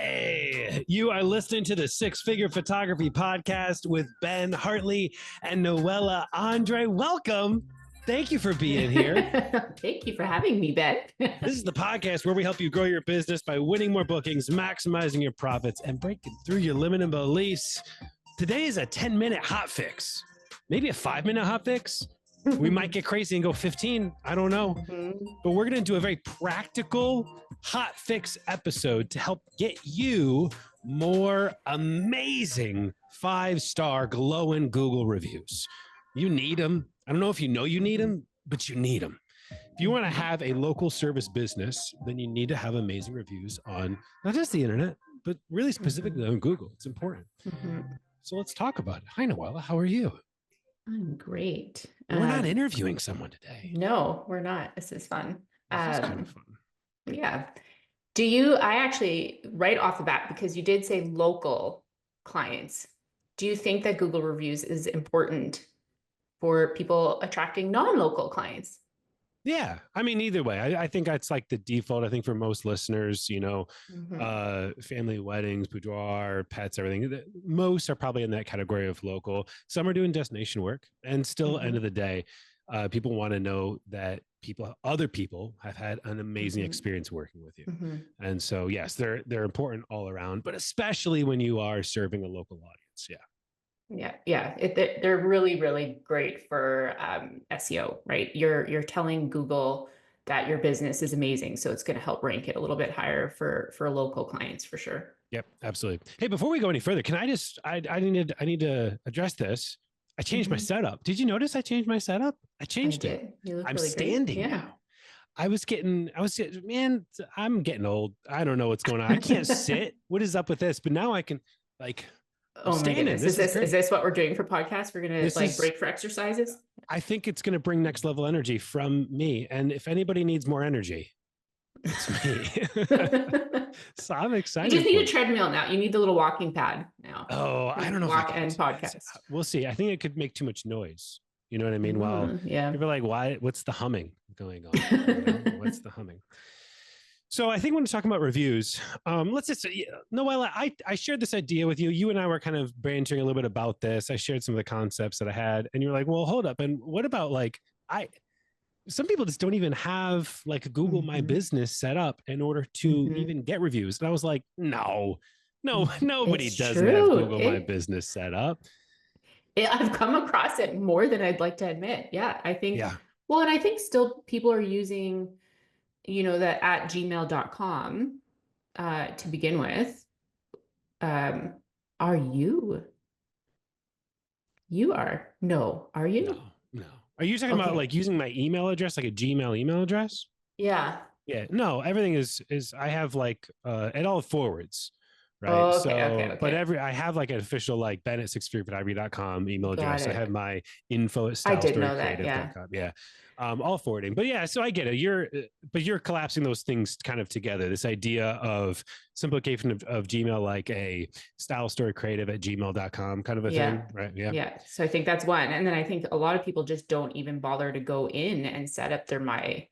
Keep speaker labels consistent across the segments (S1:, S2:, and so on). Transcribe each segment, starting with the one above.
S1: Hey, you are listening to the Six Figure Photography Podcast with Ben, Hartley, and Noella Andres. Welcome. Thank you for being here.
S2: Thank you for having me, Ben.
S1: This is the podcast where we help you grow your business by winning more bookings, maximizing your profits, and breaking through your limiting beliefs. Today is a 10-minute hot fix, maybe a 5-minute hot fix. We might get crazy and go 15. I don't know. But we're going to do a very practical hot fix episode to help get you more amazing 5-star glowing Google reviews. You need them. I don't know if you know you need them, but you need them. If you want to have a local service business, then you need to have amazing reviews on not just the internet, but really specifically on Google. It's important. So let's talk about it. Hi, Noella. How are you?
S2: I'm great.
S1: We're not interviewing someone today.
S2: No, we're not. This is fun.
S1: This is kind of fun.
S2: Yeah. I actually, right off the bat, because you did say local clients, do you think that Google reviews is important for people attracting non-local clients?
S1: Yeah. I mean, either way, I think that's like the default. I think for most listeners, family weddings, boudoir, pets, everything, most are probably in that category of local. Some are doing destination work, and still end of the day, people want to know that other people have had an amazing experience working with you. And so, yes, they're important all around, but especially when you are serving a local audience. Yeah.
S2: Yeah. They're really, really great for SEO, right? You're telling Google that your business is amazing. So it's going to help rank it a little bit higher for local clients for sure.
S1: Yep, absolutely. Hey, before we go any further, can I need to address this. I changed my setup. Did you notice I changed my setup? I changed it.
S2: I'm
S1: really standing now. I'm getting old. I don't know what's going on. I can't sit. What is up with this? But now I can
S2: Oh my goodness. Is this what we're doing for podcasts? We're going to break for exercises?
S1: I think it's going to bring next level energy from me. And if anybody needs more energy, it's me. So I'm excited.
S2: You just need a treadmill now. You need the little walking pad now.
S1: Oh, I don't know.
S2: Walk and podcast.
S1: We'll see. I think it could make too much noise. You know what I mean? People are like, why? What's the humming going on? What's the humming? So I think when we're talking about reviews, let's just say, Noella, I shared this idea with you. You and I were kind of bantering a little bit about this. I shared some of the concepts that I had, and you were like, well, hold up. And what about some people just don't even have like a Google My Business set up in order to even get reviews. And I was like, no, nobody doesn't have Google My Business set up.
S2: I've come across it more than I'd like to admit. Yeah, I think, well, and I think still people are using that at gmail.com to begin with. Are you? You are. No, are you?
S1: No. Are you talking about like using my email address, like a Gmail email address?
S2: Yeah.
S1: Yeah. No, everything is I have like it all forwards. Right.
S2: Oh, okay.
S1: But I have like an official like ben@sixfigurephotography.com email address. I have my info at stylestorycreative.com. Yeah. All forwarding. But yeah, so I get it. You're collapsing those things kind of together. This idea of simplification of Gmail, like a stylestorycreative@gmail.com kind of a thing. Right. Yeah.
S2: Yeah. So I think that's one. And then I think a lot of people just don't even bother to go in and set up their My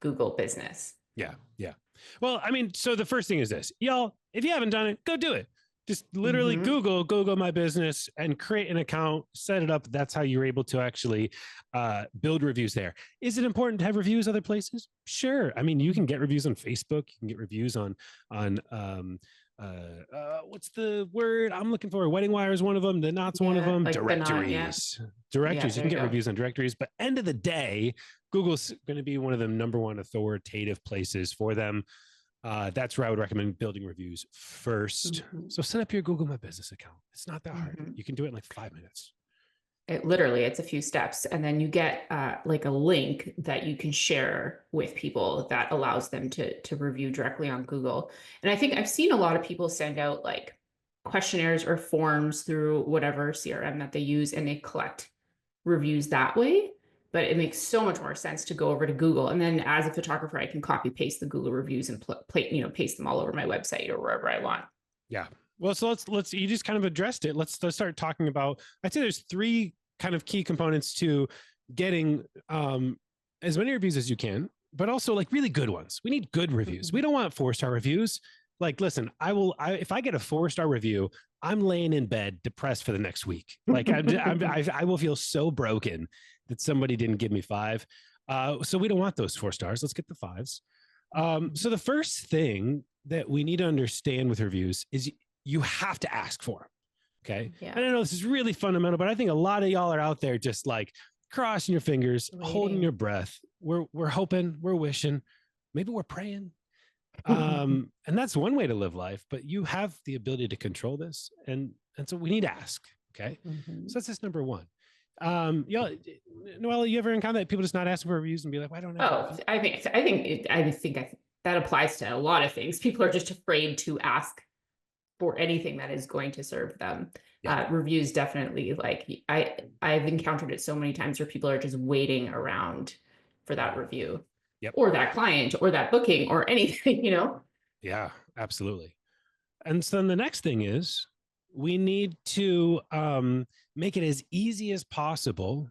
S2: Google business.
S1: Yeah. Yeah. Well, I mean, so the first thing is this, y'all, if you haven't done it, go do it. Just literally Google My Business and create an account, set it up. That's how you're able to actually build reviews there. Is it important to have reviews other places? Sure. I mean, you can get reviews on Facebook. You can get reviews on what's the word I'm looking for? Wedding Wire is one of them. The Knot's one of them. Like directories. Directories. You can get reviews on directories. But end of the day, Google's going to be one of the number one authoritative places for them. That's where I would recommend building reviews first. So set up your Google My Business account. It's not that hard. You can do it in like 5 minutes.
S2: It's a few steps. And then you get like a link that you can share with people that allows them to review directly on Google. And I think I've seen a lot of people send out like questionnaires or forms through whatever CRM that they use, and they collect reviews that way. But it makes so much more sense to go over to Google. And then as a photographer, I can copy paste the Google reviews and paste them all over my website or wherever I want.
S1: Yeah. Well, so let's you just kind of addressed it. Let's start talking about, I'd say there's 3 kind of key components to getting as many reviews as you can, but also like really good ones. We need good reviews. We don't want 4-star reviews. Like, listen, if I get a 4-star review, I'm laying in bed depressed for the next week. Like I will feel so broken that somebody didn't give me 5. So we don't want those 4 stars. Let's get the 5s. So the first thing that we need to understand with reviews is you have to ask for them. Okay.
S2: Yeah.
S1: I don't know, this is really fundamental, but I think a lot of y'all are out there just like crossing your fingers, holding your breath. We're hoping, we're wishing, maybe we're praying. And that's one way to live life, but you have the ability to control this. And so we need to ask. Okay. So that's just number one. Y'all, Noella, you ever encounter that people just not asking for reviews and be like, why don't I?
S2: Oh, I think that applies to a lot of things. People are just afraid to ask for anything that is going to serve them.
S1: Yeah.
S2: Reviews definitely, like I've encountered it so many times where people are just waiting around for that review.
S1: Yep.
S2: Or that client or that booking or anything,
S1: Yeah, absolutely. And so then the next thing is we need to make it as easy as possible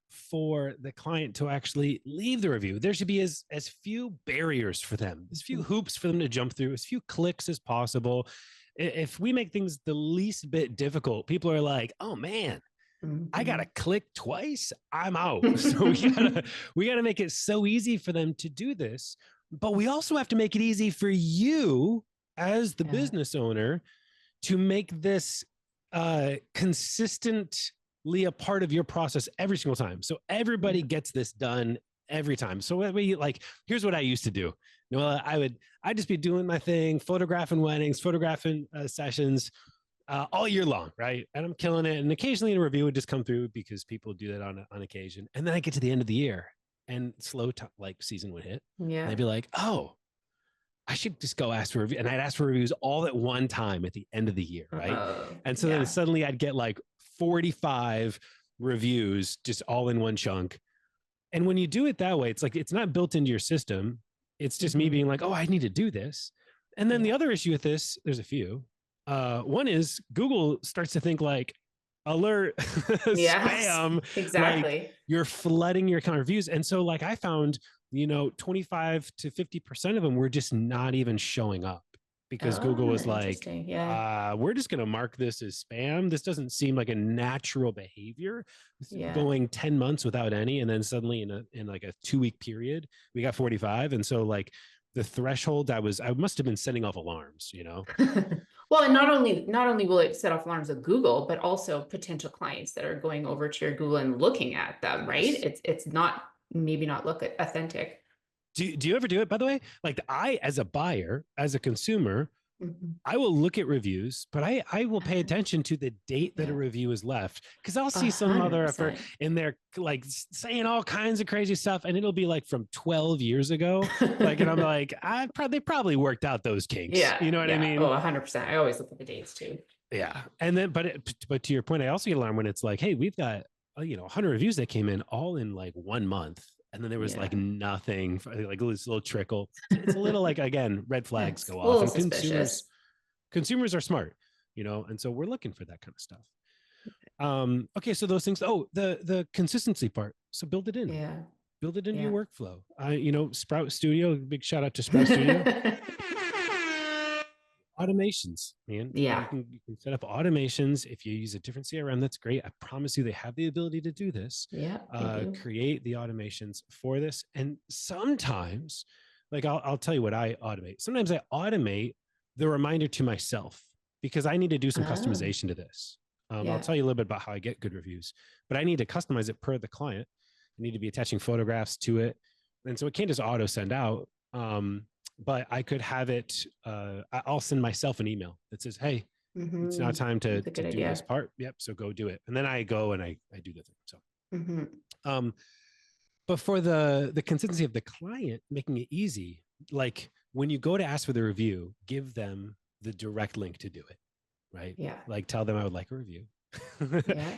S1: for the client to actually leave the review. There should be as few barriers for them, as few hoops for them to jump through, as few clicks as possible. If we make things the least bit difficult, people are like, oh man, I gotta click twice, I'm out. So we gotta make it so easy for them to do this. But we also have to make it easy for you as the business owner to make this consistently a part of your process every single time. So everybody gets this done every time. So here's what I used to do. I'd just be doing my thing, photographing weddings, photographing sessions all year long, right? And I'm killing it. And occasionally a review would just come through because people do that on occasion. And then I get to the end of the year and season would hit.
S2: Yeah.
S1: And I'd be like, oh, I should just go ask for a review. And I'd ask for reviews all at one time at the end of the year, right? And so then suddenly I'd get like 45 reviews just all in one chunk. And when you do it that way, it's like, it's not built into your system. It's just me being like, oh, I need to do this. And then the other issue with this, there's a few. One is Google starts to think like, alert, spam.
S2: Exactly.
S1: Like, you're flooding your kind of reviews. And so like I found, 25 to 50% of them were just not even showing up because Google was like, we're just going to mark this as spam. This doesn't seem like a natural behavior. Going 10 months without any. And then suddenly in like a 2-week period, we got 45. And so like the threshold, I must have been setting off alarms,
S2: Well, and not only will it set off alarms of Google, but also potential clients that are going over to your Google and looking at them, right? It's not, maybe not look authentic.
S1: Do you ever do it, by the way? Like I, as a buyer, as a consumer, I will look at reviews, but I will pay attention to the date that a review is left. Cause I'll see some other effort in there, like saying all kinds of crazy stuff. And it'll be like from 12 years ago. Like, and I'm like, they probably worked out those kinks.
S2: Yeah.
S1: You know what I mean?
S2: Oh, 100%. I always look at the dates too.
S1: Yeah. And then, but to your point, I also get alarmed when it's like, hey, we've got, 100 reviews that came in all in like 1 month. And then there was like nothing, like this little trickle. It's a little like, again, red flags go off. And consumers are smart, and so we're looking for that kind of stuff. Okay, so those things. Oh, the consistency part. So build it in.
S2: Yeah.
S1: Build it into your workflow. Sprout Studio. Big shout out to Sprout Studio. Automations, man.
S2: Yeah.
S1: You can set up automations. If you use a different CRM, that's great. I promise you they have the ability to do this.
S2: Yeah.
S1: Create the automations for this. And sometimes, like I'll tell you what I automate. Sometimes I automate the reminder to myself because I need to do some customization to this. I'll tell you a little bit about how I get good reviews, but I need to customize it per the client. I need to be attaching photographs to it. And so it can't just auto send out. But I could have it, I'll send myself an email that says, hey, it's now time to do this part. Yep. So go do it. And then I go and I do the thing. So, but for the consistency of the client, making it easy, like when you go to ask for the review, give them the direct link to do it. Right.
S2: Yeah.
S1: Like tell them I would like a review.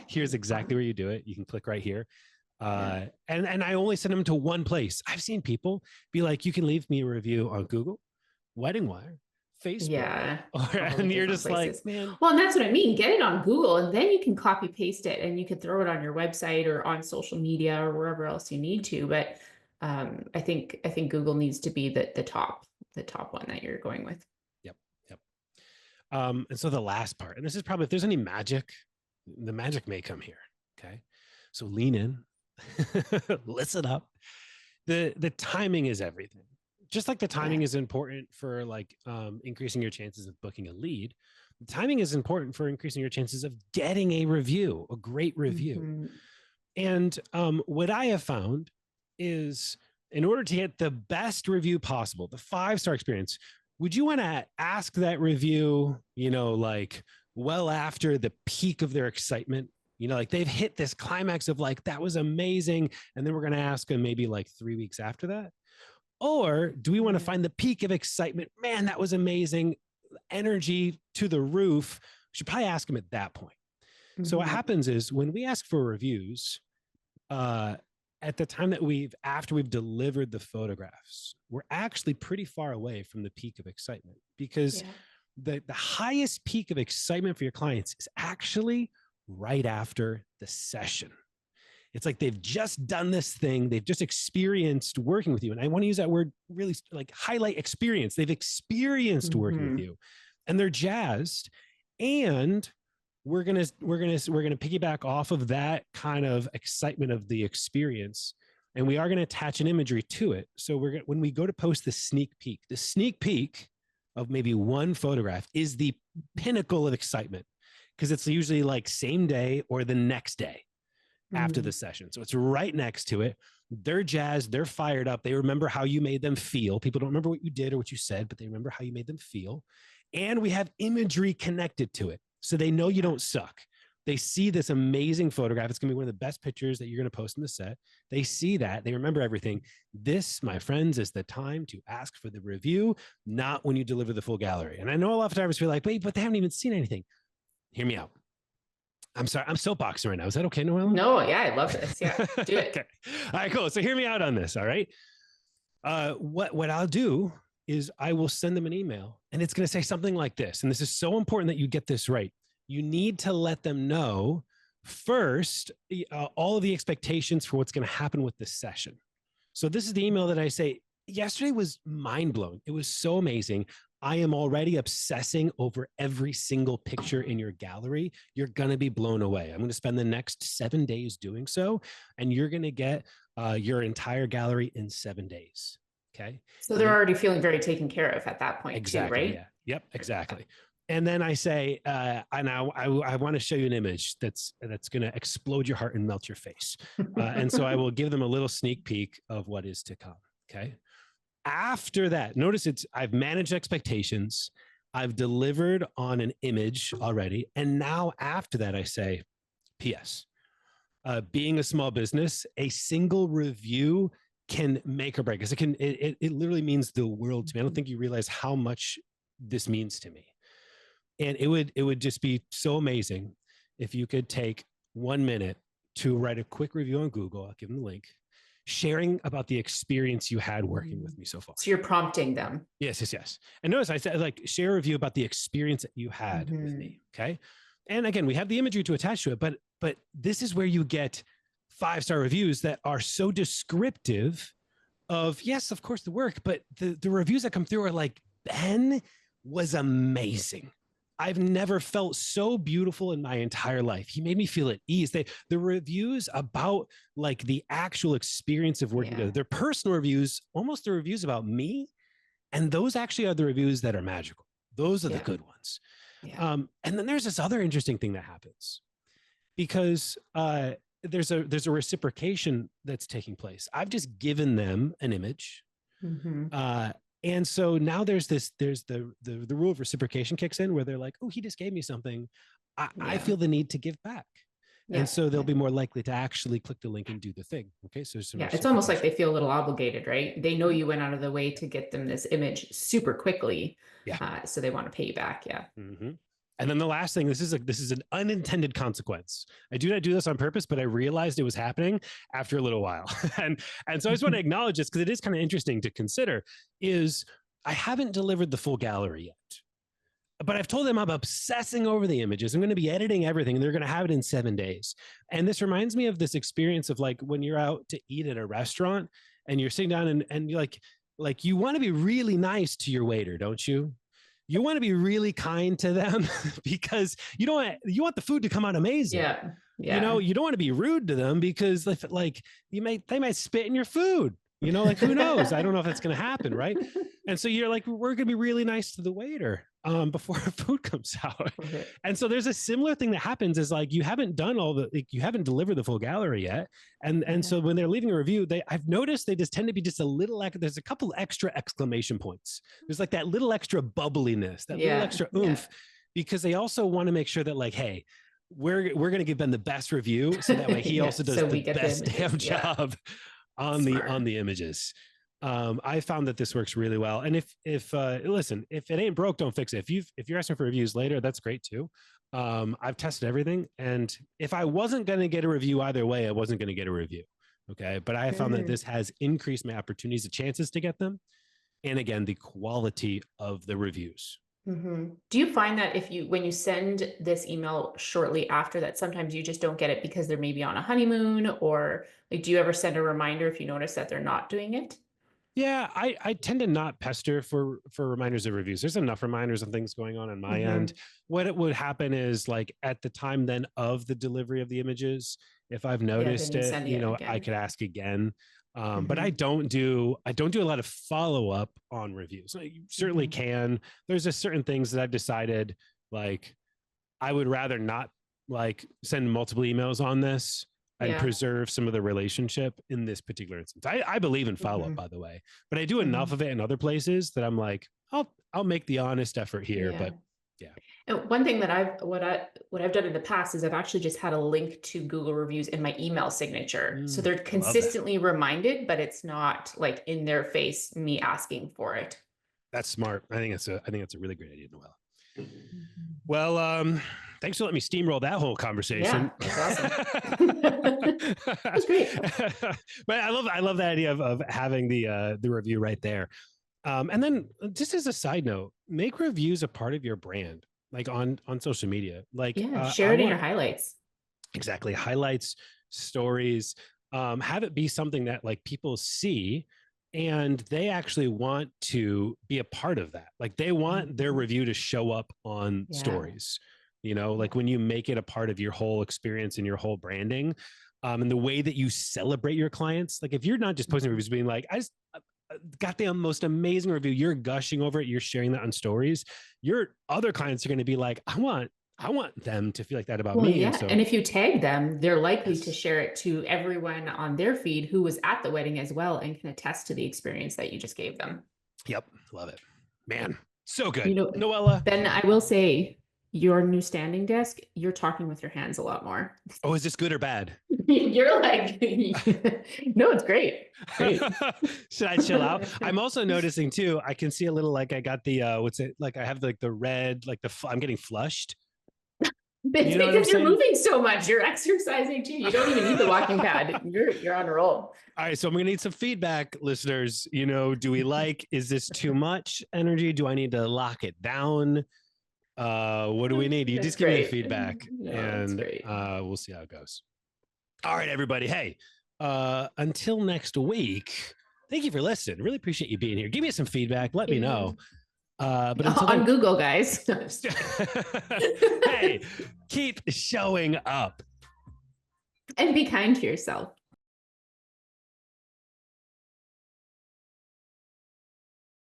S1: Here's exactly where you do it. You can click right here. And I only send them to one place. I've seen people be like, you can leave me a review on Google, Wedding Wire, Facebook. And you're just places. Like, man.
S2: Well, and that's what I mean. Get it on Google and then you can copy paste it and you can throw it on your website or on social media or wherever else you need to. But I think Google needs to be the top one that you're going with.
S1: Yep. And so the last part, and this is probably, if there's any magic, the magic may come here. Okay. So lean in, listen up. The timing is everything. Just like the timing is important for like increasing your chances of booking a lead, the timing is important for increasing your chances of getting a review, a great review.
S2: Mm-hmm.
S1: And what I have found is, in order to get the best review possible, the 5-star experience, would you want to ask that review, like well after the peak of their excitement? Like they've hit this climax of like, that was amazing. And then we're going to ask them maybe like 3 weeks after that. Or do we want to find the peak of excitement? Man, that was amazing. Energy to the roof. We should probably ask them at that point. Mm-hmm. So what happens is when we ask for reviews, at the time that after we've delivered the photographs, we're actually pretty far away from the peak of excitement, because the highest peak of excitement for your clients is actually right after the session. It's like they've just done this thing. They've just experienced working with you. And I want to use that word really, like highlight experience. They've experienced working with you and they're jazzed. And we're going to piggyback off of that kind of excitement of the experience. And we are going to attach an imagery to it. So when we go to post the sneak peek of maybe one photograph is the pinnacle of excitement, because it's usually like same day or the next day after the session. So it's right next to it. They're jazzed. They're fired up. They remember how you made them feel. People don't remember what you did or what you said, but they remember how you made them feel. And we have imagery connected to it. So they know you don't suck. They see this amazing photograph. It's going to be one of the best pictures that you're going to post in the set. They see that. They remember everything. This, my friends, is the time to ask for the review, not when you deliver the full gallery. And I know a lot of photographers feel like, wait, but they haven't even seen anything. Hear me out. I'm sorry. I'm soapboxing right now. Is that okay, Noella?
S2: No, yeah, I love this. Yeah, do it.
S1: Okay. All right, cool. So hear me out on this. All right. What I'll do is I will send them an email, and it's going to say something like this. And this is so important that you get this right. You need to let them know first all of the expectations for what's going to happen with this session. So this is the email that I say, yesterday was mind blowing. It was so amazing. I am already obsessing over every single picture in your gallery. You're going to be blown away. I'm going to spend the next 7 days doing so, and you're going to get your entire gallery in 7 days. Okay.
S2: So they're already feeling very taken care of at that point,
S1: exactly,
S2: too, right?
S1: Yeah. Yep. Exactly. And then I say, and I want to show you an image that's going to explode your heart and melt your face. And so I will give them a little sneak peek of what is to come. Okay. After that, notice I've managed expectations. I've delivered on an image already. And now after that, I say, P.S. Being a small business, a single review can make or break us. It literally means the world to me. I don't think you realize how much this means to me. And it would just be so amazing if you could take 1 minute to write a quick review on Google. I'll give them the link, sharing about the experience you had working with me so far.
S2: So you're prompting them.
S1: Yes. And notice I said, like, share a review about the experience that you had with me. Okay. And again, we have the imagery to attach to it, but this is where you get 5-star reviews that are so descriptive of, yes, of course, the work, but the reviews that come through are like, Ben was amazing. I've never felt so beautiful in my entire life. He made me feel at ease. The reviews about like the actual experience of working together, they're personal reviews, almost the reviews about me. And those actually are the reviews that are magical. Those are the good ones. Yeah. And then there's this other interesting thing that happens, because there's a reciprocation that's taking place. I've just given them an image. And so now there's the rule of reciprocation kicks in, where they're like, oh, he just gave me something. I feel the need to give back. And so they'll be more likely to actually click the link and do the thing. Okay. So
S2: it's almost like they feel a little obligated, right? They know you went out of the way to get them this image super quickly. So they want to pay you back. Yeah.
S1: And then the last thing, this is an unintended consequence. I do not do this on purpose, but I realized it was happening after a little while. and so I just want to acknowledge this, because it is kind of interesting to consider, is I haven't delivered the full gallery yet, but I've told them I'm obsessing over the images. I'm going to be editing everything, and they're going to have it in 7 days. And this reminds me of this experience of like when you're out to eat at a restaurant and you're sitting down and you're like you want to be really nice to your waiter, don't you? you want to be really kind to them because you want the food to come out amazing.
S2: Yeah.
S1: You know, you don't want to be rude to them because if, like they might spit in your food. You know, like who knows? I don't know if that's going to happen, right? And so you're like, we're going to be really nice to the waiter before food comes out.
S2: Okay.
S1: And so there's a similar thing that happens is like you haven't done you haven't delivered the full gallery yet. And so when they're leaving a review, I've noticed they just tend to be just a little, there's a couple extra exclamation points. There's like that little extra bubbliness, that little extra oomph, because they also want to make sure that like, hey, we're going to give Ben the best review. So that way he also does the best damn job on the images. I found that this works really well. And if listen, if it ain't broke, don't fix it. If you're asking for reviews later, that's great too. I've tested everything. And if I wasn't going to get a review either way, I wasn't going to get a review. Okay. But I found that this has increased my opportunities, the chances to get them. And again, the quality of the reviews.
S2: Mm-hmm. Do you find that when you send this email shortly after that, sometimes you just don't get it because they're maybe on a honeymoon, or like, do you ever send a reminder if you notice that they're not doing it?
S1: Yeah, I tend to not pester for reminders of reviews. There's enough reminders and things going on my end. What it would happen is like at the time then of the delivery of the images, if I've noticed it, you know, I could ask again. But I don't do a lot of follow up on reviews. You certainly can. There's just certain things that I've decided like I would rather not like send multiple emails on this and preserve some of the relationship in this particular instance. I believe in follow up, by the way, but I do enough of it in other places that I'm like, I'll make the honest effort here. But yeah.
S2: And one thing that what I've done in the past is I've actually just had a link to Google reviews in my email signature. So they're consistently reminded, but it's not like in their face, me asking for it.
S1: That's smart. I think it's a really great idea, Noella. Well, thanks for letting me steamroll that whole conversation.
S2: Yeah, that's awesome. That's great.
S1: But I love that idea of having the review right there. And then just as a side note, make reviews a part of your brand, like on social media. Like
S2: share it in your highlights.
S1: Exactly. Highlights, stories, have it be something that like people see and they actually want to be a part of that. Like they want their review to show up on stories, you know, like when you make it a part of your whole experience and your whole branding, and the way that you celebrate your clients. Like if you're not just posting reviews being like, I just got the most amazing review, you're gushing over it, you're sharing that on stories, your other clients are going to be like, I want them to feel like that about me.
S2: Yeah. And if you tag them, they're likely to share it to everyone on their feed who was at the wedding as well and can attest to the experience that you just gave them.
S1: Yep. Love it, man. So good.
S2: You know, Noella. Ben, I will say your new standing desk, you're talking with your hands a lot more.
S1: Oh, is this good or bad?
S2: You're like, no, it's great. Great.
S1: Should I chill out? I'm also noticing too, I can see a little, like I got the, what's it? Like I have like the red, like I'm getting flushed.
S2: It's because you're moving so much. You're exercising too. You don't even need the walking pad. You're on a roll.
S1: All right. So I'm going to need some feedback, listeners. You know, is this too much energy? Do I need to lock it down? What do we need? You just give me the feedback and we'll see how it goes. All right, everybody. Hey, until next week, thank you for listening. Really appreciate you being here. Give me some feedback. Let me know. But
S2: on Google, guys.
S1: Hey, keep showing up
S2: and be kind to yourself.